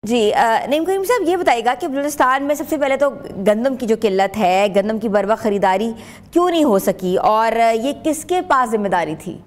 जी नईम करीम साहब, ये बताइएगा कि बलूचिस्तान में सबसे पहले तो गंदम की जो किल्लत है, गंदम की बर वक्त खरीदारी क्यों नहीं हो सकी और ये किसके पास जिम्मेदारी थी?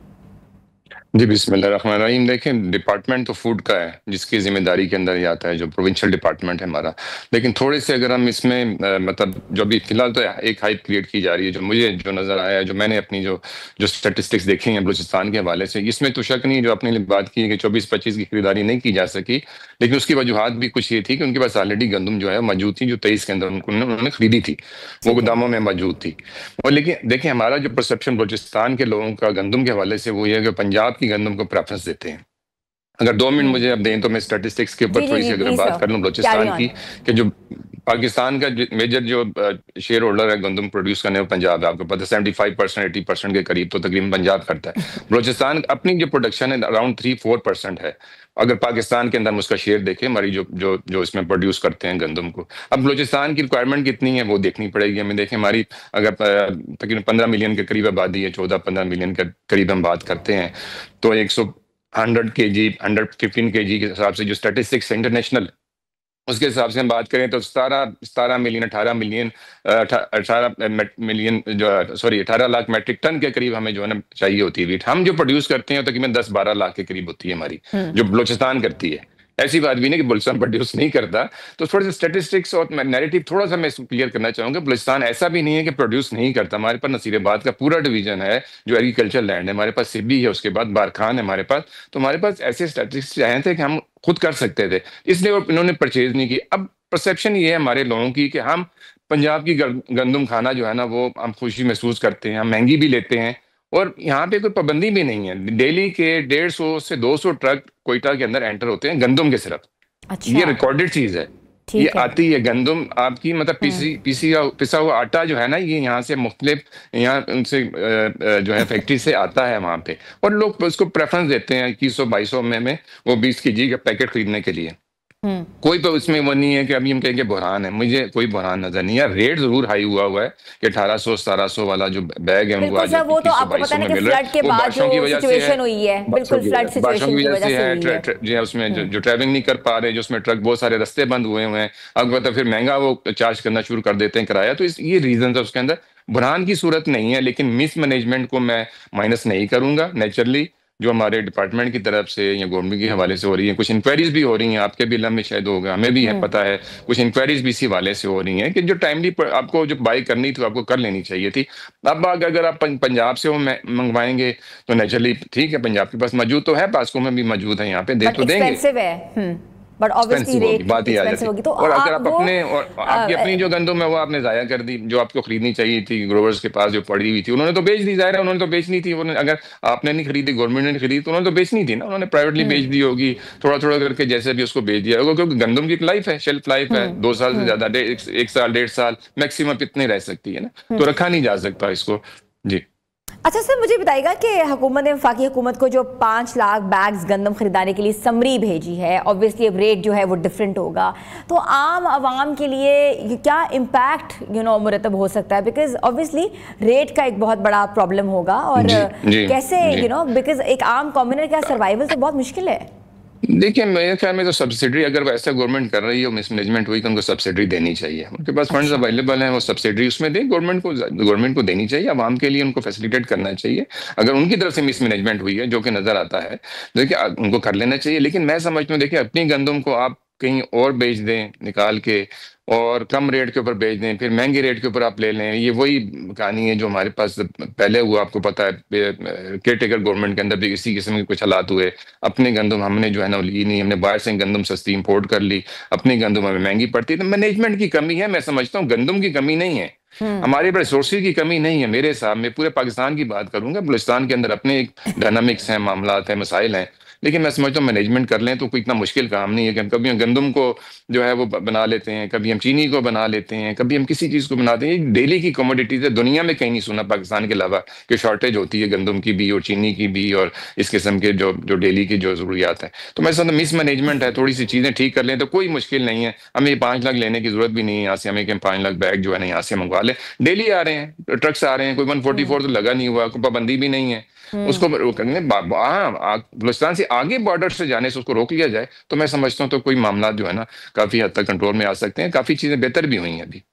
जी बिस्मिल्लाहिर्रहमानिर्रहीम। देखें, डिपार्टमेंट तो फूड का है जिसकी जिम्मेदारी के अंदर ही आता है, जो प्रोविंशियल डिपार्टमेंट है हमारा। लेकिन थोड़े से अगर हम इसमें मतलब जो अभी फिलहाल तो एक हाइप क्रिएट की जा रही है, जो मुझे जो नज़र आया है, जो मैंने अपनी जो जो स्टेटिस्टिक्स देखी हैं बलूचिस्तान के हवाले से, इसमें तो शक नहीं, जो अपने लिए बात की है कि 24-25 की खरीदारी नहीं की जा सकी। लेकिन उसकी वजूहत भी कुछ ये थी कि उनके पास ऑलरेडी गंदम जो है मौजूद थी, जो 23 के अंदर उन्होंने खरीदी थी, वो ठीक है। गोदामों में मौजूद थी। और लेकिन देखिए, हमारा जो परसेप्शन बलूचिस्तान के लोगों का गंदम के हवाले से वो ये है कि पंजाब की गंदम को प्रेफरेंस देते हैं। अगर 2 मिनट मुझे अब दें तो मैं स्टैटिस्टिक्स के ऊपर जी जी थोड़ी जी, सी अगर प्लीज बात सर, कर लूं कैरी बलूचिस्तान की, ऑन। कि जो पाकिस्तान का मेजर जो शेयर होल्डर है गंदम प्रोड्यूस करने में, पंजाब है। आपको पता है 75% 80% के करीब तो तकरीबन पंजाब करता है। बलूचिस्तान अपनी जो प्रोडक्शन है अराउंड 3-4% है। अगर पाकिस्तान के अंदर हम उसका शेयर देखें, हमारी जो जो जो इसमें प्रोड्यूस करते हैं गंदम को, अब बलूचिस्तान की रिक्वायरमेंट कितनी है वो देखनी पड़ेगी हमें। देखें, हमारी अगर तकरीबन 15 मिलियन के करीब आबादी है, 14-15 मिलियन के करीब हम बात करते हैं, तो 100 kg 115 kg के हिसाब से जो स्टैटिस्टिक्स इंटरनेशनल, उसके हिसाब से हम बात करें तो 17 17 मिलियन 18 मिलियन 18 मिलियन जो सॉरी 18 लाख मेट्रिक टन के करीब हमें जो है ना चाहिए होती है वीट। हम जो प्रोड्यूस करते हैं तो तकरीबन 10-12 लाख के करीब होती है हमारी, जो बलूचिस्तान करती है। ऐसी बात भी नहीं कि बलूचिस्तान प्रोड्यूस नहीं करता। तो थोड़े से स्टेटिस्टिक्स और नैरेटिव थोड़ा सा मैं क्लियर करना चाहूंगा। बलूचिस्तान ऐसा भी नहीं है कि प्रोड्यूस नहीं करता। हमारे पास नसीराबाद का पूरा डिवीजन है जो एग्रीकल्चर लैंड है, हमारे पास सिब्बी है, उसके बाद बारखान है हमारे पास। तो हमारे पास ऐसे स्टैटिस्टिक्स आए थे कि हम खुद कर सकते थे, इसलिए इन्होंने परचेज नहीं की। अब परसेप्शन ये है हमारे लोगों की कि हम पंजाब की गंदम खाना जो है ना वो हम खुशी महसूस करते हैं, हम महंगी भी लेते हैं। और यहाँ पे कोई पाबंदी भी नहीं है। डेली के 150 से 200 ट्रक कोयटा के अंदर एंटर होते हैं गंदम के सिर्फ। ये अच्छा। रिकॉर्डेड चीज है। ये ठीक है। आती है गंदम आपकी, मतलब पिसा हुआ आटा जो है ना, ये यहाँ से मुख्तलिफ यहाँ उनसे जो है फैक्ट्री से आता है वहां पे। और लोग उसको प्रेफरेंस देते हैं 2100-2200 में वो 20 kg का पैकेट खरीदने के लिए। हम्म। कोई तो इसमें वो नहीं है कि अभी हम कहेंगे बुरहान है, मुझे कोई बुरहान नजर नहीं है। रेट जरूर हाई हुआ हुआ है कि 1800-1700 वाला जो बैग है वो बिल्कुल आज सर, वो तो आपको पता 2100-2200 है ना में कि मिल रहा फ्लड है। के वो बाद जो बारिशों की वजह से है, सिचुएशन हुई है, बिल्कुल फ्लड बारिशों सिचुएशन की की वजह वजह से से है। हुई है। जी हाँ, उसमें जो ट्रैवलिंग नहीं कर पा रहे, जो उसमें ट्रक बहुत सारे रास्ते बंद हुए हुए हैं, अब मतलब फिर महंगा वो चार्ज करना शुरू कर देते हैं किराया। तो ये रीजन है उसके अंदर। बुरहान की सूरत नहीं है, लेकिन मिस मैनेजमेंट को मैं माइनस नहीं करूंगा। नेचुरली जो हमारे डिपार्टमेंट की तरफ से या गवर्नमेंट के हवाले से हो रही है, कुछ इंक्वायरीज भी हो रही हैं, आपके भी इल्म में शायद होगा, हमें भी है हम्म। पता है, कुछ इंक्वायरीज भी इसी हवाले से हो रही हैं कि जो टाइमली आपको जो बाई करनी थी आपको कर लेनी चाहिए थी। अब अगर आप पंजाब से वो मंगवाएंगे तो नेचुरली ठीक है, पंजाब के पास मौजूद तो है, पासको में भी मौजूद है, यहाँ पे दे बट तो देंगे। एक्सपेंसिव है। बट ऑब्वियसली एक्सपेंसिव होगी, रेट बात ही आ एक्सपेंसिव जाती। होगी तो और अगर आप आप वो अपने और आपकी अपनी जो गंदम है वो आपने जाया कर दी, जो आपको खरीदनी चाहिए थी ग्रोवर्स के पास जो पड़ी हुई थी, उन्होंने तो बेच दी। जाहिर है उन्होंने तो बेचनी थी। उन्होंने अगर आपने नहीं खरीदी, गवर्नमेंट ने नहीं खरीदी, तो उन्होंने तो बेचनी थी ना, उन्होंने प्राइवेटली बेच दी होगी, थोड़ा थोड़ा करके जैसे भी उसको बेच दिया होगा। क्योंकि गंदम की एक लाइफ है, शेल्फ लाइफ है, 2 साल से हम्म ज्यादा, एक साल 1.5 साल मैक्सिमम इतने रह सकती है ना, हम्म। तो रखा नहीं जा सकता इसको। जी अच्छा सर, मुझे बताइएगा कि हुकूमत ने, वफाकी हुकूमत को जो 5 लाख बैग्स गंदम खरीदाने के लिए समरी भेजी है, ऑब्वियसली अब रेट जो है वो डिफरेंट होगा, तो आम आवाम के लिए ये क्या इम्पैक्ट मुरतब हो सकता है? बिकॉज ऑब्वियसली रेट का एक बहुत बड़ा प्रॉब्लम होगा और जी जी कैसे जी। बिकॉज एक आम कॉमनर का सर्वाइवल तो बहुत मुश्किल है। देखिए, मेरे ख्याल में तो सब्सिडी अगर ऐसा गवर्नमेंट कर रही है, मिसमैनेजमेंट हुई, तो उनको सब्सिडी देनी चाहिए। उनके पास फंड्स अच्छा। अवेलेबल हैं, वो सब्सिडी उसमें दें। गवर्नमेंट को देनी चाहिए, आवाम के लिए उनको फैसिलिटेट करना चाहिए। अगर उनकी तरफ से मिसमैनेजमेंट हुई है, जो कि नजर आता है, देखिए उनको कर लेना चाहिए। लेकिन मैं समझता हूँ, देखिए अपनी गंदम को आप कहीं और बेच दें निकाल के, और कम रेट के ऊपर बेच दें, फिर महंगे रेट के ऊपर आप ले लें, ये वही कहानी है जो हमारे पास पहले हुआ। आपको पता है केयर टेकर गवर्नमेंट के अंदर भी इसी किस्म के कुछ हालात हुए। अपनी गंदम हमने जो है ना ली नहीं, हमने बाहर से गंदम सस्ती इंपोर्ट कर ली, अपनी गंदम हमें महंगी पड़ती है। तो मैनेजमेंट की कमी है, मैं समझता हूँ गंदम की कमी नहीं है, हम्म हमारे पास रिसोर्सेज की कमी नहीं है। मेरे हिसाब में पूरे पाकिस्तान की बात करूंगा, बलूचिस्तान के अंदर अपने एक डायनामिक्स हैं, मामलात हैं, मसाइल हैं। लेकिन मैं समझता हूँ मैनेजमेंट कर लें तो कोई इतना मुश्किल काम नहीं है कि हम कभी हम गंदम को जो है वो बना लेते हैं, कभी हम चीनी को बना लेते हैं, कभी हम किसी चीज़ को बनाते हैं। ये डेली की कमोडिटीज है, दुनिया में कहीं नहीं सुना पाकिस्तान के अलावा कि शॉर्टेज होती है गंदम की भी और चीनी की भी और इस किस्म के जो जो डेली की जो ज़रूरियात है। तो मैं समझता मिस मैनेजमेंट है, थोड़ी सी चीज़ें ठीक कर लें तो कोई मुश्किल नहीं है। हमें 5 लाख लेने की जरूरत भी नहीं है यहाँ से, हमें कि हम 5 लाख बैग जो है ना यहाँ से मंगवा लें। डेली आ रहे हैं, ट्रक्स आ रहे हैं, कोई 144 तो लगा नहीं हुआ, कोई पाबंदी भी नहीं है। हम्म उसको करेंगे। हाँ, बलूचिस्तान से आगे बॉर्डर से जाने से उसको रोक लिया जाए तो मैं समझता हूँ तो कोई मामला जो है ना काफी हद तक कंट्रोल में आ सकते हैं, काफी चीजें बेहतर भी हुई हैं अभी।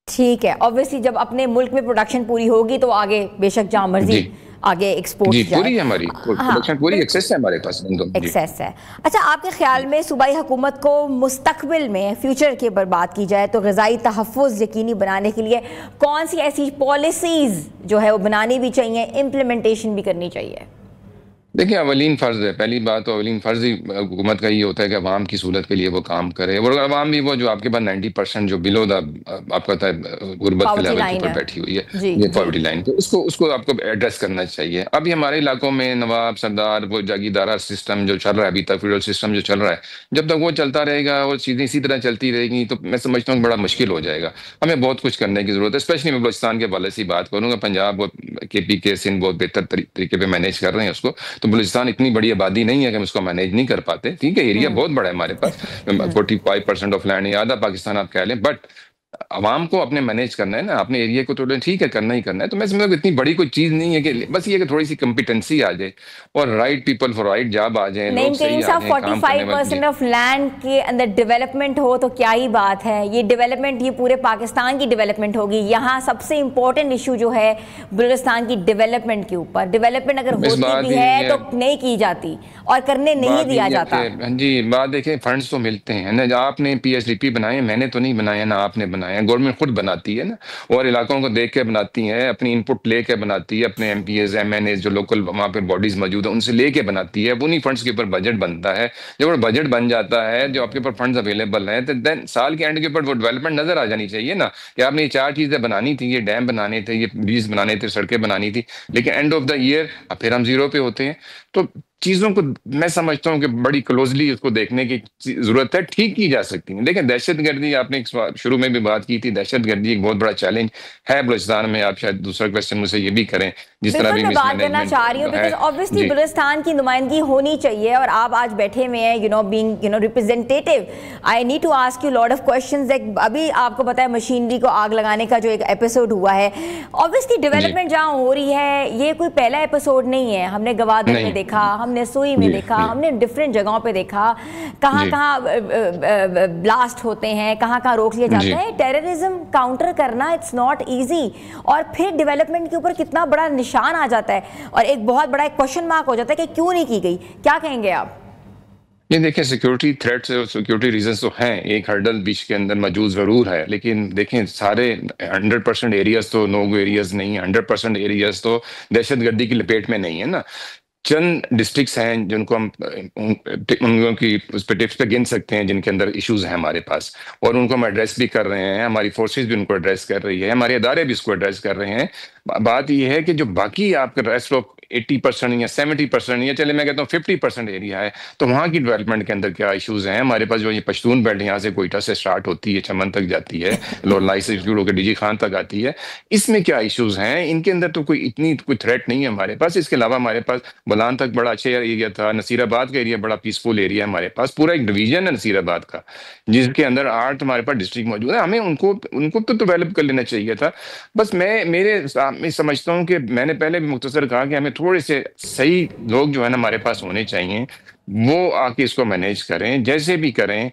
ठीक है, ऑब्वियसली जब अपने मुल्क में प्रोडक्शन पूरी होगी तो आगे बेशक जहाँ मर्जी आगे एक्सपोर्ट जी पूरी है हमारी प्रोडक्शन, पूरी एक्सेस है हमारे पास, एक्सेस है। अच्छा, आपके ख्याल में सूबाई हुकूमत को मुस्तकबिल में फ्यूचर के ऊपर बात की जाए तो ग़िज़ाई तहफ़्फ़ुज़ यकीनी बनाने के लिए कौन सी ऐसी पॉलिसीज़ जो है वो बनानी भी चाहिए, इम्प्लीमेंटेशन भी करनी चाहिए? देखिए, अवलीन फ़र्ज़ है, पहली बात तो अवलीन फ़र्ज़ ही हुकूमत का ये होता है कि अवाम की सहूलत के लिए वो काम करे, और अवाम भी वो जो आपके पास 90% जो बिलो द आपका होता है गुर्बत के लेवल के ऊपर बैठी हुई है, ये पॉवर्टी लाइन, तो उसको आपको एड्रेस करना चाहिए। अभी हमारे इलाकों में नवाब सरदार वो जागीरदारा सिस्टम जो चल रहा है अभी तक, फ्यूडल सिस्टम जो चल रहा है, जब तक वो चलता रहेगा और चीज़ें इसी तरह चलती रहेंगी तो मैं समझता हूँ बड़ा मुश्किल हो जाएगा। हमें बहुत कुछ करने की ज़रूरत है, स्पेशली मैं बलूचिस्तान के हवाले से बात करूँगा। पंजाब और KP सिंध बहुत बेहतर तरीके पर मैनेज कर रहे हैं उसको, तो बलूचिस्तान इतनी बड़ी आबादी नहीं है कि हम इसको मैनेज नहीं कर पाते। ठीक है, एरिया बहुत बड़ा है हमारे पास, 45% ऑफ लैंड, आधा पाकिस्तान आप कह लें, बट आवाम को अपने मैनेज करना है ना, अपने एरिया को तो ठीक है करना ही करना है। तो मैं समझता हूँ इतनी बड़ी कोई चीज नहीं है कि बस ये कि थोड़ी सी कॉम्पिटेंसी आ जाए और right people for right job आ जाए, लोग सही आ जाए, 45% ऑफ लैंड के अंदर डेवलपमेंट हो तो क्या ही बात है। ये डेवलपमेंट ये पूरे पाकिस्तान की डेवलपमेंट होगी। यहाँ सबसे इंपॉर्टेंट इशू जो है बलूचिस्तान की डेवलपमेंट के ऊपर, डेवलपमेंट अगर होती भी है तो नहीं की जाती और करने नहीं दिया जाता। जी, बात देखें, फंड्स तो मिलते हैं ना, आपने PSDP बनाए, मैंने तो नहीं बनाया ना आपने बनाया, गवर्नमेंट खुद बनाती है ना, और इलाकों को देख के बनाती है, अपनी इनपुट लेके बनाती है, अपने MPs MNAs जो लोकल वहाँ पे बॉडीज मौजूद है उनसे लेके बनाती है, उन्हीं फंड्स के ऊपर बजट बनता है। जब वो बजट बन जाता है, जो आपके ऊपर फंड्स अवेलेबल हैं, तो देन साल के एंड के ऊपर वो डेवलपमेंट नजर आ जानी चाहिए ना कि आपने ये 4 चीजें बनानी थी, ये डैम बनाने थे, ये ब्रिज बनाने थे, सड़कें बनानी थी, लेकिन एंड ऑफ द ईयर फिर हम जीरो पे होते हैं। तो चीजों को मैं समझता हूँ कि बड़ी क्लोजली उसको देखने की जरूरत है, ठीक की जा सकती है। लेकिन दहशतगर्दी, आपने शुरू में भी बात की थी, दहशतगर्दी एक बहुत बड़ा चैलेंज है बलूचिस्तान में। आप शायद दूसरा क्वेश्चन मुझसे ये भी करें, जिस तरह भी मैं बात करना चाह रही हूँ, बिकॉज़ ऑब्वियसली बलूचिस्तान की नुमाइंदगी होनी चाहिए और आप आज बैठे हुए हैं, being representative, I need to ask you lot of questions. अभी आपको पता है मशीनरी को आग लगाने का जो एक एपिसोड हुआ है, ऑब्वियसली डेवलपमेंट जहाँ हो रही है, ये कोई पहला एपिसोड नहीं है। हमने गवादर में देखा, हमने सुई में देखा, हमने डिफरेंट जगहों पे देखा कहाँ ब्लास्ट होते हैं, कहाँ रोक लिए जाते हैं। टेररिज्म काउंटर करना इट्स नॉट इजी, और फिर डेवलपमेंट के ऊपर कितना बड़ा निशान आ जाता है और एक बहुत बड़ा क्वेश्चन मार्क हो जाता है कि क्यों नहीं की गई। क्या कहेंगे आप? ये देखिए, सिक्योरिटी थ्रेट्स और सिक्योरिटी रीजंस तो हैं, एक हर्डल बीच के अंदर मौजूद जरूर है, लेकिन देखें सारे 100% एरियाज तो नो गो एरियाज नहीं है, 100% एरियाज तो दहशतगर्दी की लपेट में नहीं है ना। चंद डिस्ट्रिक्ट्स हैं जिनको हम उनको की उस पर टिप्स पे गिन सकते हैं जिनके अंदर इश्यूज हैं हमारे पास, और उनको हम एड्रेस भी कर रहे हैं, हमारी फोर्सेस भी उनको एड्रेस कर रही है, हमारे इदारे भी इसको एड्रेस कर रहे हैं। बात यह है कि जो बाकी आपके रेस्ट ऑफ 80% या 70% या चले मैं कहता हूँ 50% एरिया है, तो वहाँ की डेवलपमेंट के अंदर क्या इश्यूज हैं। हमारे पास जो ये पश्तून बेल्ट यहाँ से कोयटा से स्टार्ट होती है, चमन तक जाती है, लोलाई से शुरू होकर DG खान तक आती है, इसमें क्या इश्यूज हैं? इनके अंदर तो कोई थ्रेट नहीं है हमारे पास। इसके अलावा हमारे पास बलान तक बड़ा अच्छा एरिया था, नसीराबाद का एरिया बड़ा पीसफुल एरिया है हमारे पास, पूरा एक डिवीजन है नसीराबाद का जिसके अंदर 8 हमारे पास डिस्ट्रिक्ट मौजूद है। हमें उनको तो डेवलप कर लेना चाहिए था। बस मैं समझता हूँ कि मैंने पहले भी मुख्तसर कहा कि हमें थोड़े से सही लोग जो है ना हमारे पास होने चाहिए, वो आके इसको मैनेज करें, जैसे भी करें।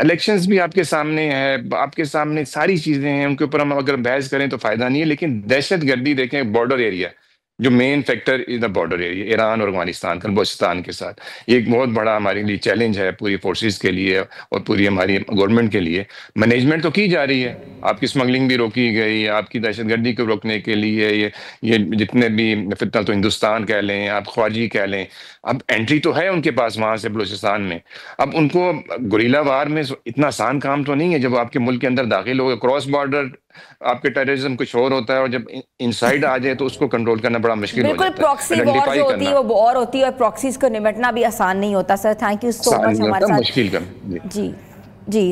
इलेक्शंस भी आपके सामने है, आपके सामने सारी चीजें हैं, उनके ऊपर हम अगर बहस करें तो फायदा नहीं है। लेकिन दहशतगर्दी देखें, बॉर्डर एरिया जो main factor is the border area, Iran और अफगानिस्तान का, बलूचिस्तान के साथ, ये एक बहुत बड़ा हमारे लिए चैलेंज है, पूरी फोर्सेस के लिए और पूरी हमारी गवर्नमेंट के लिए। मैनेजमेंट तो की जा रही है, आपकी स्मगलिंग भी रोकी गई, आपकी दहशतगर्दी को रोकने के लिए ये जितने भी फितना, तो हिंदुस्तान कह लें, आप ख्वाजी कह लें, अब एंट्री तो है उनके पास वहां से बलूचिस्तान में। अब उनको गुरीला वार में इतना आसान काम तो नहीं है, जब आपके मुल्क के अंदर दाखिल हो गए, क्रॉस बॉर्डर आपके टेररिज्म कुछ और होता है, और जब इनसाइड आ जाए तो उसको कंट्रोल करना बड़ा मुश्किल हो जाता है। प्रॉक्सी वॉर जो होती है वो वॉर होती है, और प्रॉक्सीज को निपटना भी आसान नहीं होता। Sir thank you so much हमारे साथ। मुश्किल जी जी।